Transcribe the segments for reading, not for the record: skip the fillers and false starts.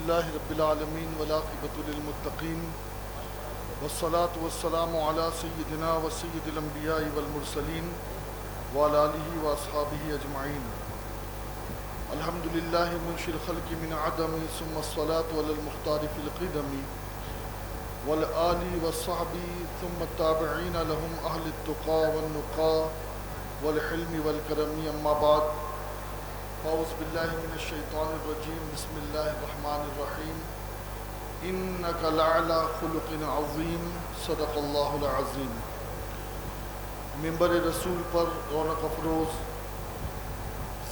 لله رب العالمين والعاقبة للمتقين والصلاة والسلام على سيدنا وسيد الأنبياء والمرسلين وعلى آله وأصحابه أجمعين. الحمد لله منشئ الخلق من عدم ثم الصلاة على المختار في القدم والآل والصحب ثم التابعين لهم أهل التقى والنقى والحلم والكرم. أما بعد فأعوذ بالله من الشيطان الرجيم. بسم الله الرحمن الرحيم. إنك لعلى خلق عظيم. صدق الله العظيم. منبر رسول پر رونق افروز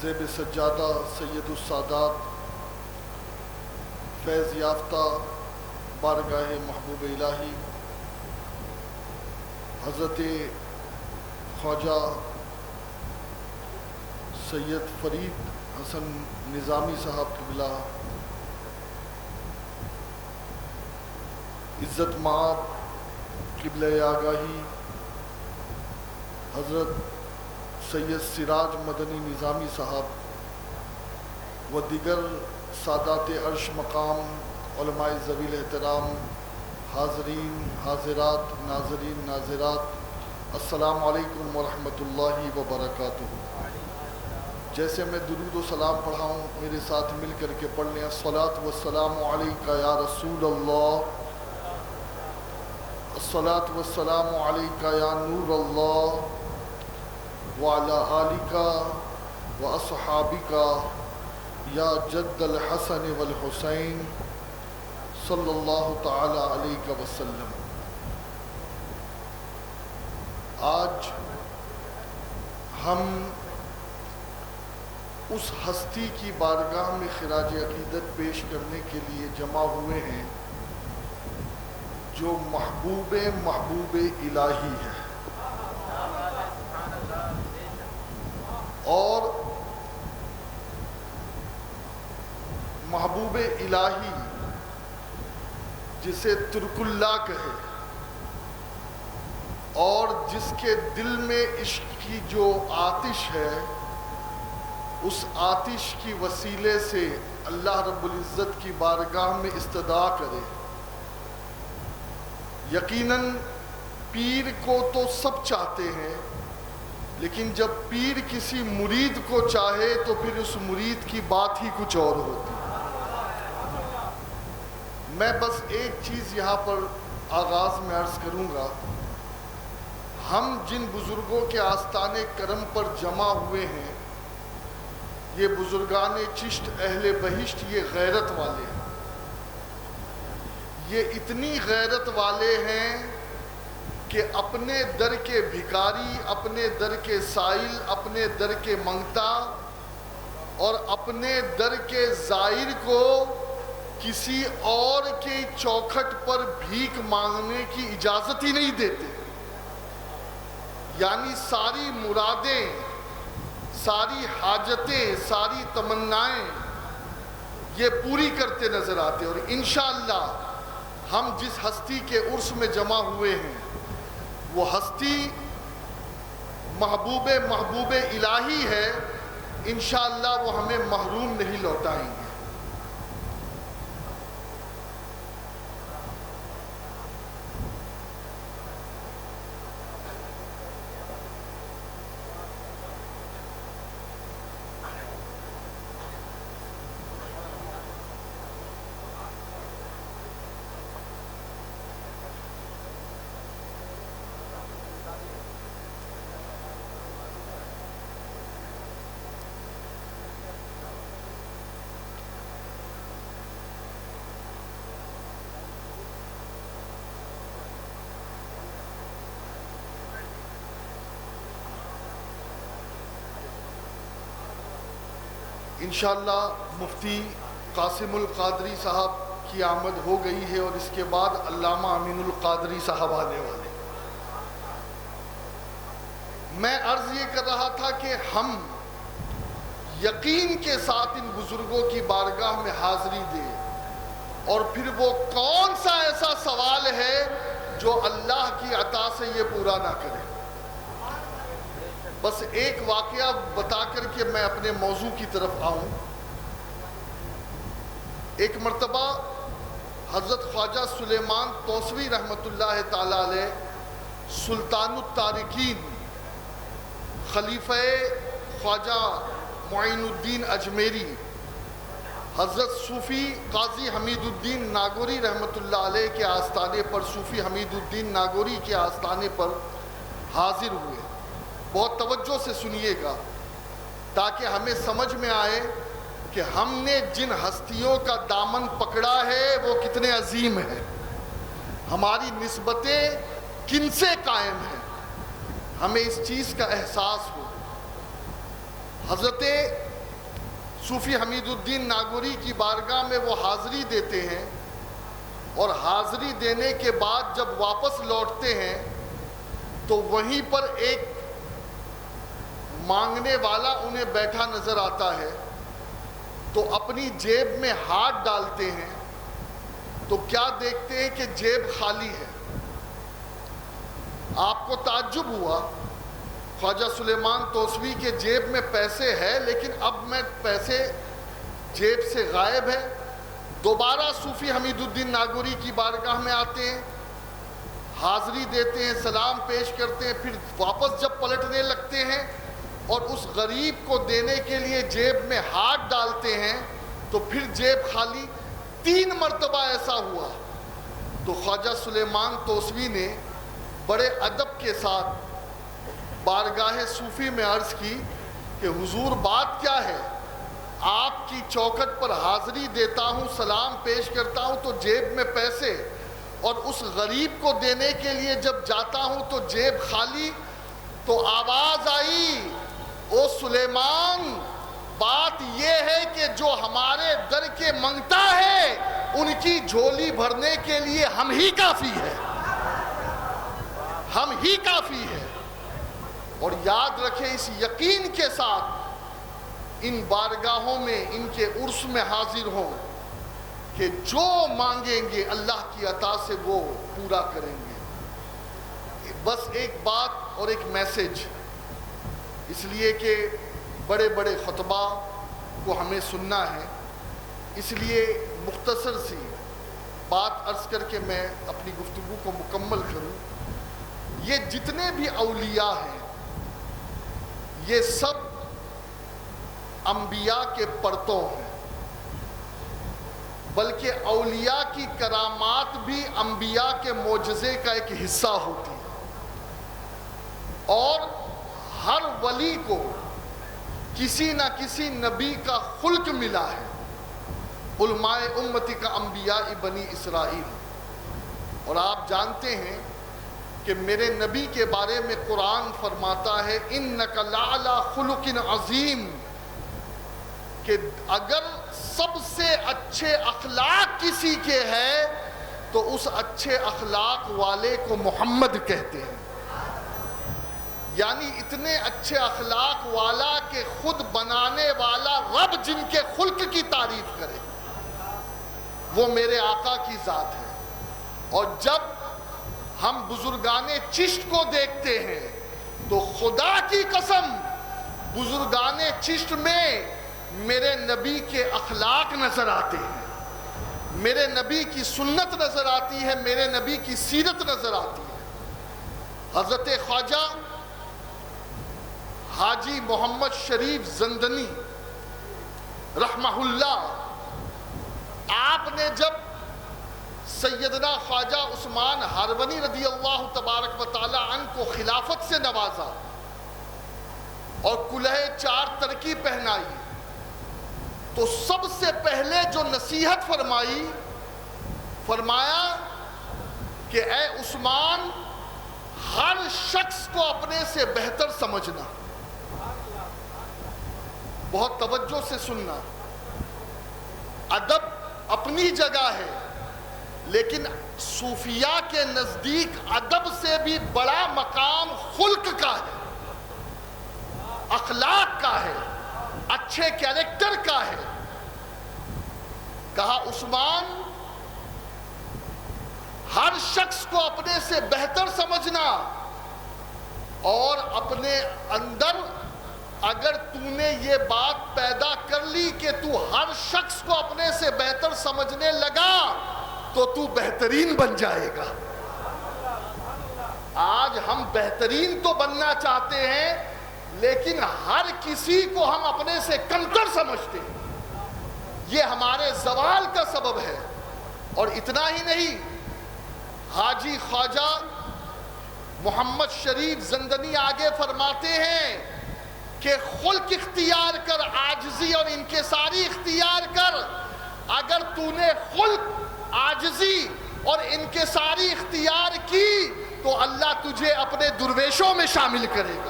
زیب سجادہ سید السادات فیض یافتہ بارگاہ محبوب الہی حضرت خواجہ سید فرید حسن نظامی صاحب قبلہ عزت مآب قبلہ آگاہی حضرت سید سراج مدنی نظامی صاحب و دیگر سادات عرش مقام علماء ذوی الاحترام حاضرین حاضرات ناظرین ناظرات السلام علیکم ورحمۃ اللہ وبرکاتہ. جیسے میں درود و سلام پڑھاؤں میرے ساتھ مل کر کے پڑھ لیں. الصلاۃ والسلام علیکہ یا رسول اللہ، الصلاۃ والسلام علیکہ یا نور اللہ، وعلی آلکہ واصحابکہ یا جد الحسن والحسین صلی اللہ تعالی علیہ وسلم. آج ہم اس ہستی کی بارگاہ میں خراج عقیدت پیش کرنے کے لیے جمع ہوئے ہیں جو محبوب الہی ہے. اور محبوب الہی جسے ترک اللہ کہے اور جس کے دل میں عشق کی جو آتش ہے، اس آتش کی وسیلے سے اللہ رب العزت کی بارگاہ میں استدعا کرے. یقیناً پیر کو تو سب چاہتے ہیں، لیکن جب پیر کسی مرید کو چاہے تو پھر اس مرید کی بات ہی کچھ اور ہوتی ہے. میں بس ایک چیز یہاں پر آغاز میں عرض کروں گا. ہم جن بزرگوں کے آستان کرم پر جمع ہوئے ہیں، یہ بزرگان چشت اہل بہشت، یہ غیرت والے ہیں. یہ اتنی غیرت والے ہیں کہ اپنے در کے بھکاری، اپنے در کے سائل، اپنے در کے منگتا اور اپنے در کے زائر کو کسی اور کے چوکھٹ پر بھیک مانگنے کی اجازت ہی نہیں دیتے. یعنی ساری مرادیں، ساری حاجتیں، ساری تمنائیں یہ پوری کرتے نظر آتے. اور انشاءاللہ ہم جس ہستی کے عرس میں جمع ہوئے ہیں وہ ہستی محبوب الہی ہے. انشاءاللہ وہ ہمیں محروم نہیں لوٹائیں گے. انشاءاللہ مفتی قاسم القادری صاحب کی آمد ہو گئی ہے اور اس کے بعد علامہ امین القادری صاحب آنے والے. میں عرض یہ کر رہا تھا کہ ہم یقین کے ساتھ ان بزرگوں کی بارگاہ میں حاضری دیں، اور پھر وہ کون سا ایسا سوال ہے جو اللہ کی عطا سے یہ پورا نہ کرے. بس ایک واقعہ بتا کر کے میں اپنے موضوع کی طرف آؤں. ایک مرتبہ حضرت خواجہ سلیمان توسوی رحمۃ اللہ تعالیٰ علیہ سلطان التارکین خلیفہ خواجہ معین الدین اجمیری حضرت صوفی قاضی حمید الدین ناگوری رحمۃ اللہ علیہ کے آستانے پر، صوفی حمید الدین ناگوری کے آستانے پر حاضر ہوئے۔ بہت توجہ سے سنیے گا تاکہ ہمیں سمجھ میں آئے کہ ہم نے جن ہستیوں کا دامن پکڑا ہے وہ کتنے عظیم ہیں، ہماری نسبتیں کن سے قائم ہیں، ہمیں اس چیز کا احساس ہو۔ حضرت صوفی حمید الدین ناگوری کی بارگاہ میں وہ حاضری دیتے ہیں، اور حاضری دینے کے بعد جب واپس لوٹتے ہیں تو وہیں پر ایک مانگنے والا انہیں بیٹھا نظر آتا ہے، تو اپنی جیب میں ہاتھ ڈالتے ہیں تو کیا دیکھتے ہیں کہ جیب خالی ہے۔ آپ کو تعجب ہوا، خواجہ سلیمان توسوی کے جیب میں پیسے ہے لیکن اب میں پیسے جیب سے غائب ہے۔ دوبارہ صوفی حمید الدین ناگوری کی بارگاہ میں آتے ہیں، حاضری دیتے ہیں، سلام پیش کرتے ہیں، پھر واپس جب پلٹنے لگتے ہیں اور اس غریب کو دینے کے لیے جیب میں ہاتھ ڈالتے ہیں تو پھر جیب خالی۔ 3 مرتبہ ایسا ہوا تو خواجہ سلیمان توسوی نے بڑے ادب کے ساتھ بارگاہ صوفی میں عرض کی کہ حضور بات کیا ہے؟ آپ کی چوکھٹ پر حاضری دیتا ہوں، سلام پیش کرتا ہوں تو جیب میں پیسے، اور اس غریب کو دینے کے لیے جب جاتا ہوں تو جیب خالی۔ تو آواز آئی، او سلیمان، بات یہ ہے کہ جو ہمارے در کے منگتا ہے ان کی جھولی بھرنے کے لیے ہم ہی کافی ہے، ہم ہی کافی ہے۔ اور یاد رکھیں، اس یقین کے ساتھ ان بارگاہوں میں، ان کے عرس میں حاضر ہوں کہ جو مانگیں گے اللہ کی عطا سے وہ پورا کریں گے۔ بس ایک بات اور ایک میسج، اس لیے کہ بڑے بڑے خطبہ کو ہمیں سننا ہے، اس لیے مختصر سی بات عرض کر کے میں اپنی گفتگو کو مکمل کروں۔ یہ جتنے بھی اولیاء ہیں یہ سب انبیاء کے پرتوں ہیں، بلکہ اولیاء کی کرامات بھی انبیاء کے معجزے کا ایک حصہ ہوتی ہے، اور ہر ولی کو کسی نہ کسی نبی کا خلق ملا ہے۔ علماء امتی کا انبیاء بنی اسرائیل، اور آپ جانتے ہیں کہ میرے نبی کے بارے میں قرآن فرماتا ہے انک لعلی خلق عظیم، کہ اگر سب سے اچھے اخلاق کسی کے ہے تو اس اچھے اخلاق والے کو محمد کہتے ہیں۔ یعنی اتنے اچھے اخلاق والا کہ خود بنانے والا رب جن کے خلق کی تعریف کرے، وہ میرے آقا کی ذات ہے۔ اور جب ہم بزرگان چشت کو دیکھتے ہیں تو خدا کی قسم بزرگان چشت میں میرے نبی کے اخلاق نظر آتے ہیں، میرے نبی کی سنت نظر آتی ہے، میرے نبی کی سیرت نظر آتی ہے۔ حضرت خواجہ حاجی محمد شریف زندنی رحمہ اللہ، آپ نے جب سیدنا خواجہ عثمان ہارونی رضی اللہ تبارک و تعالی عنہ کو خلافت سے نوازا اور کلہ 4 ترکی پہنائی، تو سب سے پہلے جو نصیحت فرمائی، فرمایا کہ اے عثمان، ہر شخص کو اپنے سے بہتر سمجھنا۔ بہت توجہ سے سننا، ادب اپنی جگہ ہے، لیکن صوفیاء کے نزدیک ادب سے بھی بڑا مقام خلق کا ہے، اخلاق کا ہے، اچھے کیریکٹر کا ہے۔ کہا عثمان، ہر شخص کو اپنے سے بہتر سمجھنا اور اپنے اندر اگر تو نے یہ بات پیدا کر لی کہ تو ہر شخص کو اپنے سے بہتر سمجھنے لگا تو تو بہترین بن جائے گا۔ آج ہم بہترین تو بننا چاہتے ہیں لیکن ہر کسی کو ہم اپنے سے کمتر سمجھتے ہیں، یہ ہمارے زوال کا سبب ہے۔ اور اتنا ہی نہیں، حاجی خواجہ محمد شریف زندنی آگے فرماتے ہیں کہ خلق اختیار کر، عاجزی اور انکساری اختیار کر۔ اگر تو نے خلق، عاجزی اور انکساری اختیار کی تو اللہ تجھے اپنے درویشوں میں شامل کرے گا۔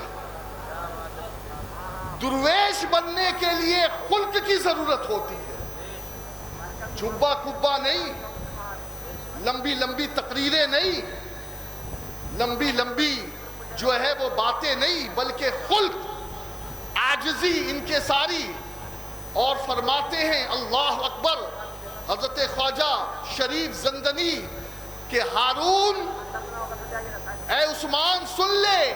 درویش بننے کے لیے خلق کی ضرورت ہوتی ہے، جھبا کبا نہیں، لمبی لمبی تقریریں نہیں، لمبی لمبی جو ہے وہ باتیں نہیں، بلکہ خلق، عاجزی، انکساری۔ اور فرماتے ہیں اللہ اکبر حضرت خواجہ شریف زندنی کہ ہارون، اے عثمان سن لے،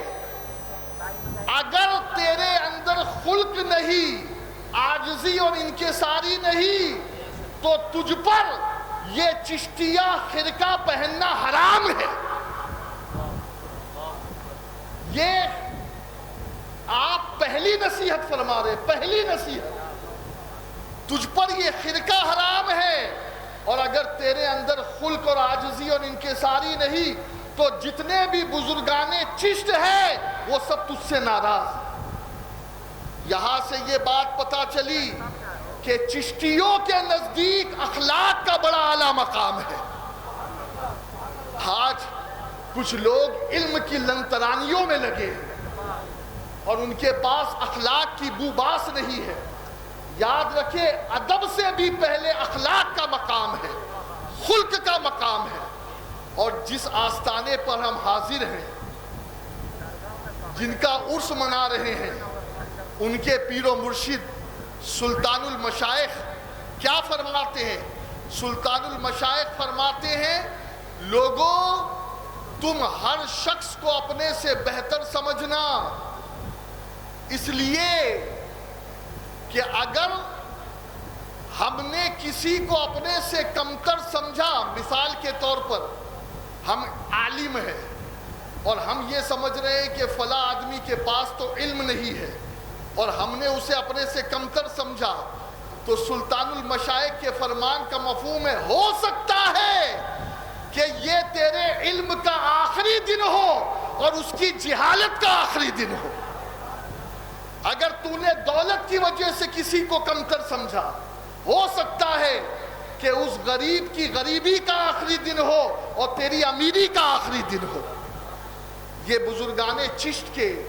اگر تیرے اندر خلق نہیں، عاجزی اور انکساری نہیں تو تجھ پر یہ چشتیہ خرقہ پہننا حرام ہے۔ یہ آپ پہلی نصیحت فرما رہے، پہلی نصیحت، تجھ پر یہ خرقہ حرام ہے۔ اور اگر تیرے اندر خلق اور عاجزی اور انکساری نہیں تو جتنے بھی بزرگان چشت ہیں وہ سب تجھ سے ناراض۔ یہاں سے یہ بات پتہ چلی کہ چشتیوں کے نزدیک اخلاق کا بڑا اعلیٰ مقام ہے۔ آج کچھ لوگ علم کی لنترانیوں میں لگے ہیں اور ان کے پاس اخلاق کی بو باس نہیں ہے۔ یاد رکھے، ادب سے بھی پہلے اخلاق کا مقام ہے، خلق کا مقام ہے۔ اور جس آستانے پر ہم حاضر ہیں، جن کا عرس منا رہے ہیں، ان کے پیر و مرشد سلطان المشائخ کیا فرماتے ہیں؟ سلطان المشائخ فرماتے ہیں، لوگوں تم ہر شخص کو اپنے سے بہتر سمجھنا، اس لیے کہ اگر ہم نے کسی کو اپنے سے کمتر سمجھا، مثال کے طور پر ہم عالم ہیں اور ہم یہ سمجھ رہے ہیں کہ فلاں آدمی کے پاس تو علم نہیں ہے اور ہم نے اسے اپنے سے کمتر سمجھا، تو سلطان المشائخ کے فرمان کا مفہوم ہے، ہو سکتا ہے کہ یہ تیرے علم کا آخری دن ہو اور اس کی جہالت کا آخری دن ہو۔ اگر تو نے دولت کی وجہ سے کسی کو کمتر سمجھا، ہو سکتا ہے کہ اس غریب کی غریبی کا آخری دن ہو اور تیری امیری کا آخری دن ہو۔ یہ بزرگان چشت کے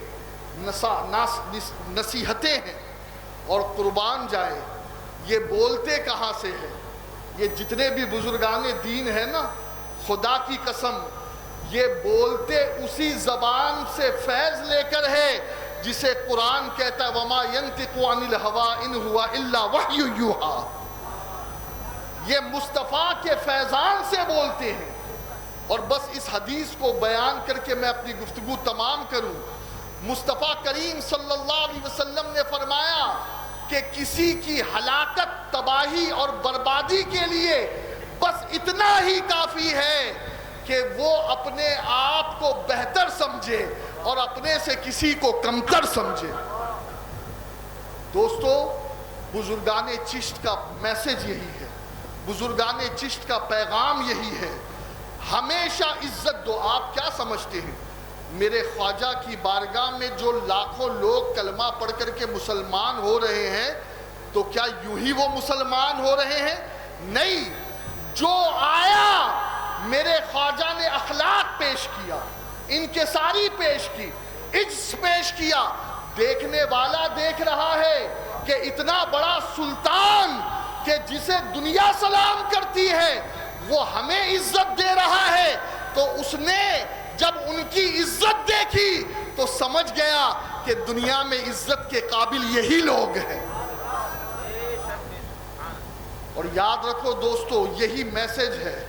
نصیحتیں ہیں اور قربان جائے، یہ بولتے کہاں سے ہے؟ یہ جتنے بھی بزرگان دین ہیں نا، خدا کی قسم یہ بولتے اسی زبان سے فیض لے کر ہے جسے قرآن کہتا ہے وَمَا يَنْتِقُ عَنِ الْهَوَىٰ إِنْ هُوَ إِلَّا وَحْيٌ يُوحَىٰ۔ یہ مصطفیٰ کے فیضان سے بولتے ہیں۔ اور بس اس حدیث کو بیان کر کے میں اپنی گفتگو تمام کروں۔ مصطفیٰ کریم صلی اللہ علیہ وسلم نے فرمایا کہ کسی کی ہلاکت، تباہی اور بربادی کے لیے بس اتنا ہی کافی ہے کہ وہ اپنے آپ کو بہتر سمجھے اور اپنے سے کسی کو کمتر سمجھے۔ دوستو، بزرگان چشت کا میسج یہی ہے، بزرگان چشت کا پیغام یہی ہے، ہمیشہ عزت دو۔ آپ کیا سمجھتے ہیں میرے خواجہ کی بارگاہ میں جو لاکھوں لوگ کلمہ پڑھ کر کے مسلمان ہو رہے ہیں تو کیا یوں ہی وہ مسلمان ہو رہے ہیں؟ نہیں، جو آیا میرے خواجہ نے اخلاق پیش کیا، انکساری پیش کی، عجز پیش کیا۔ دیکھنے والا دیکھ رہا ہے کہ اتنا بڑا سلطان کہ جسے دنیا سلام کرتی ہے وہ ہمیں عزت دے رہا ہے، تو اس نے جب ان کی عزت دیکھی تو سمجھ گیا کہ دنیا میں عزت کے قابل یہی لوگ ہیں۔ اور یاد رکھو دوستو، یہی میسج ہے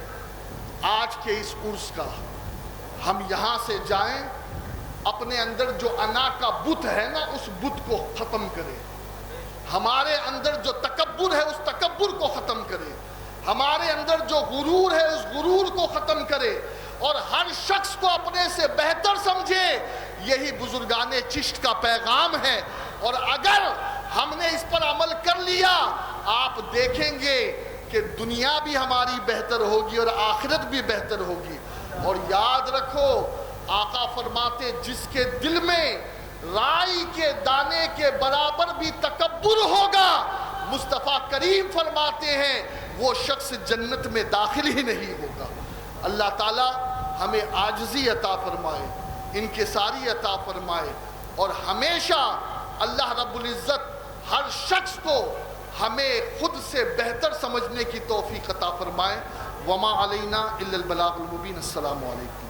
آج کے اس عرس کا۔ ہم یہاں سے جائیں اپنے اندر جو انا کا بت ہے نا اس بت کو ختم کرے، ہمارے اندر جو تکبر ہے اس تکبر کو ختم کرے، ہمارے اندر جو غرور ہے اس غرور کو ختم کرے، اور ہر شخص کو اپنے سے بہتر سمجھے۔ یہی بزرگان چشت کا پیغام ہے، اور اگر ہم نے اس پر عمل کر لیا آپ دیکھیں گے کہ دنیا بھی ہماری بہتر ہوگی اور آخرت بھی بہتر ہوگی۔ اور یاد رکھو آقا فرماتے جس کے دل میں رائی کے دانے کے برابر بھی تکبر ہوگا، مصطفیٰ کریم فرماتے ہیں وہ شخص جنت میں داخل ہی نہیں ہوگا۔ اللہ تعالی ہمیں عاجزی عطا فرمائے، انکساری عطا فرمائے، اور ہمیشہ اللہ رب العزت ہر شخص کو ہمیں خود سے بہتر سمجھنے کی توفیق عطا فرمائے۔ وما علینا الا البلاغ المبین۔ السلام علیکم۔